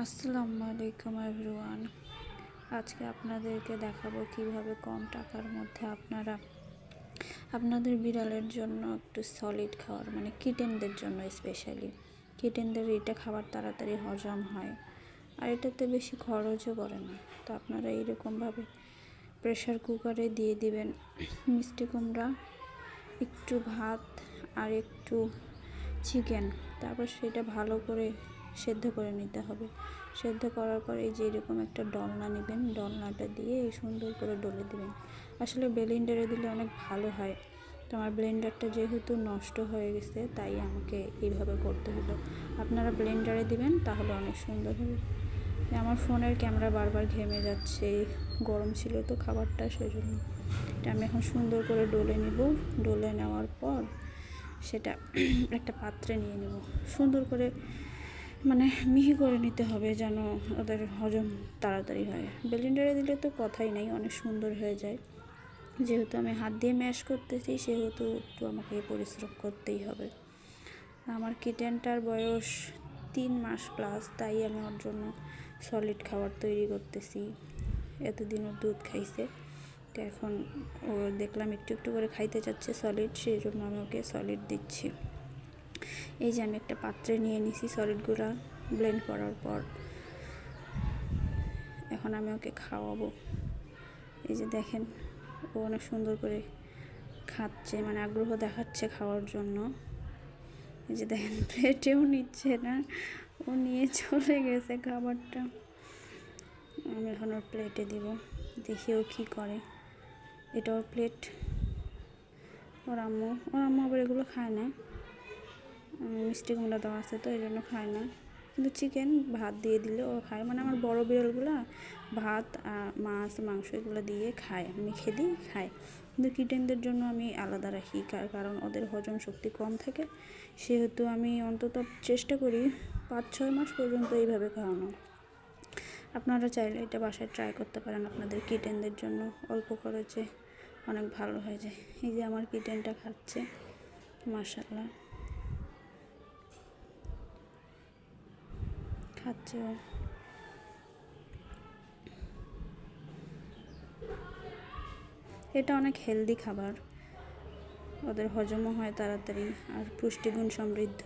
আসসালামু আলাইকুম এভরিওয়ান। আজকে আপনাদেরকে দেখাবো কিভাবে কম টাকার মধ্যে আপনারা আপনাদের বিড়ালের জন্য একটু সলিড খাবার, মানে কিটেনদের জন্য স্পেশালি কিটেনদের এটা খাবার তাড়াতাড়ি হজম হয় আর এটাতে বেশি খরচও করে না। তো আপনারা এইরকমভাবে প্রেশার কুকারে দিয়ে দিবেন মিষ্টি কুমড়া, একটু ভাত আর একটু চিকেন। তারপর সেটা ভালো করে সেদ্ধ করে নিতে হবে। সেদ্ধ করার পর এই যে এরকম একটা ডলনা নেবেন, ডলনাটা দিয়ে সুন্দর করে ডলে দেবেন। আসলে ব্লেন্ডারে দিলে অনেক ভালো হয়, তো আমার ব্লেন্ডারটা যেহেতু নষ্ট হয়ে গেছে তাই আমাকে এইভাবে করতে হলো। আপনারা ব্লেন্ডারে দিবেন তাহলে অনেক সুন্দর হবে। আমার ফোনের ক্যামেরা বারবার ঘেমে যাচ্ছে, গরম ছিল তো খাবারটা, সেজন্য এটা আমি এখন সুন্দর করে ডলে নিব। ডলে নেওয়ার পর সেটা একটা পাত্রে নিয়ে নেব। সুন্দর করে মানে মিহি করে নিতে হবে যেন ওদের হজম তাড়াতাড়ি হয়। ব্লেন্ডারে দিলে তো কথাই নেই, অনেক সুন্দর হয়ে যায়। যেহেতু আমি হাত দিয়ে ম্যাশ করতেছি সেহেতু একটু আমাকে পরিশ্রম করতেই হবে। আমার কিটেনটার বয়স 3 মাস প্লাস, তাই আমি ওর জন্য সলিড খাবার তৈরি করতেছি। এতদিন ওর দুধ খাইছে, তো এখন ও দেখলাম একটু একটু করে খাইতে চাচ্ছে সলিড, সেই জন্য আমি ওকে সলিড দিচ্ছি। এই যে আমি একটা পাত্রে নিয়ে নিছি সলিডগুলো ব্লেন্ড করার পর। এখন আমি ওকে খাওয়াবো। এই যে দেখেন, ও অনেক সুন্দর করে খাচ্ছে, মানে আগ্রহ দেখাচ্ছে খাওয়ার জন্য। এই যে দেখেন, প্লেটেও নিচ্ছে না, ও নিয়ে চলে গেছে খাবারটা। আমি এখন ওর প্লেটে দিব, দেখি ও কী করে। এটা ওর প্লেট। ওর আম্মু আবার এগুলো খায় না, মিষ্টি কুমড়া দেওয়া আছে তো এই জন্য খায় না। কিন্তু চিকেন ভাত দিয়ে দিলে ও খায়, মানে আমার বড় বিড়ালগুলো ভাত মাছ মাংস এগুলো দিয়ে খায়, মেখে দিই খায়। কিন্তু কিটেনদের জন্য আমি আলাদা রাখি, কারণ ওদের হজম শক্তি কম থাকে। সেহেতু আমি অন্তত চেষ্টা করি 5-6 মাস পর্যন্ত এইভাবে খাওয়ানো। আপনারা চাইলে এটা বাসায় ট্রাই করতে পারেন আপনাদের কিটেনদের জন্য, অল্প খরচে অনেক ভালো হয়ে যায়। এই যে আমার কিটেনটা খাচ্ছে, মাশাআল্লাহ খাচ্ছে ও। এটা অনেক হেলদি খাবার, ওদের হজমও হয় তাড়াতাড়ি আর পুষ্টিগুণ সমৃদ্ধ।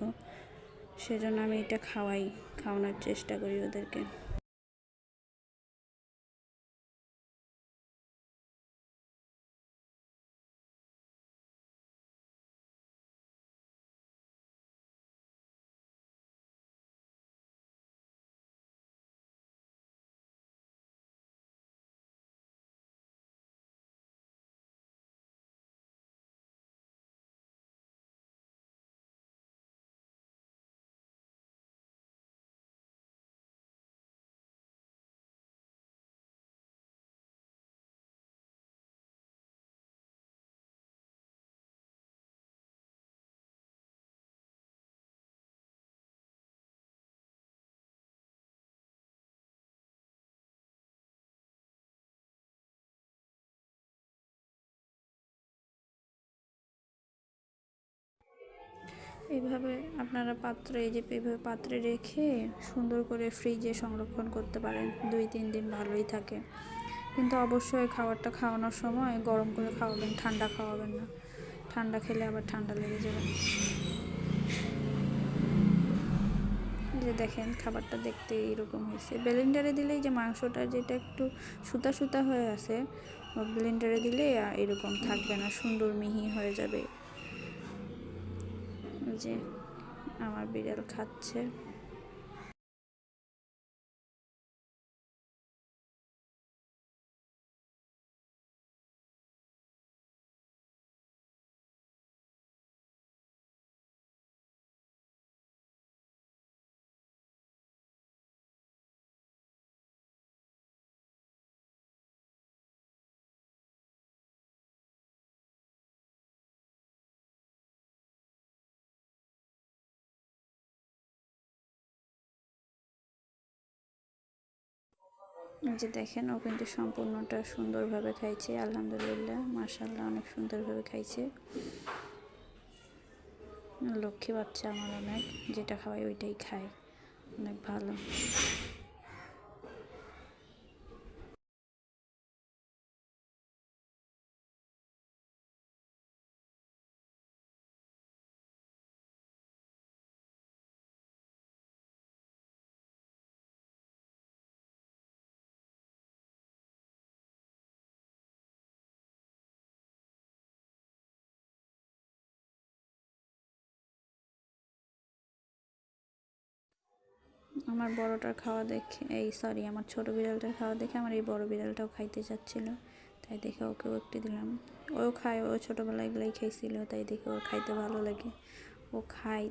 সেজন্য আমি এটা খাওয়ানোর চেষ্টা করি ওদেরকে। এইভাবে আপনারা পাত্রে, এই যে এইভাবে পাত্রে রেখে সুন্দর করে ফ্রিজে সংরক্ষণ করতে পারেন, 2-3 দিন ভালোই থাকে। কিন্তু অবশ্যই খাবারটা খাওয়ানোর সময় গরম করে খাওয়াবেন, ঠান্ডা খাওয়াবেন না। ঠান্ডা খেলে আবার ঠান্ডা লেগে যাবে। যে দেখেন খাবারটা দেখতে এরকম হয়েছে। ব্লেন্ডারে দিলেই যে মাংসটা যেটা একটু সুতা সুতা হয়ে আছে, ব্লেন্ডারে দিলে এরকম থাকবে না, সুন্দর মিহি হয়ে যাবে। যে আমার বিড়াল খাচ্ছে। যে দেখেন, ও কিন্তু সম্পূর্ণটা সুন্দরভাবে খাইছে, আলহামদুলিল্লাহ মাশাআল্লাহ, অনেক সুন্দরভাবে খাইছে। লক্ষ্মী বাচ্চা আমার অনেক, যেটা খাওয়াই ওইটাই খায়, অনেক ভালো। আমার বড়টার খাওয়া দেখে আমার ছোট বিড়ালটার খাওয়া দেখে আমার এই বড় বিড়ালটাও খাইতে চাচ্ছিল, তাই দেখে ওকেও একটু দিলাম। ও খায়, ও ছোটোবেলায় এগুলোই খাইছিল, তাই দেখে ওর খাইতে ভালো লাগে, ও খায়।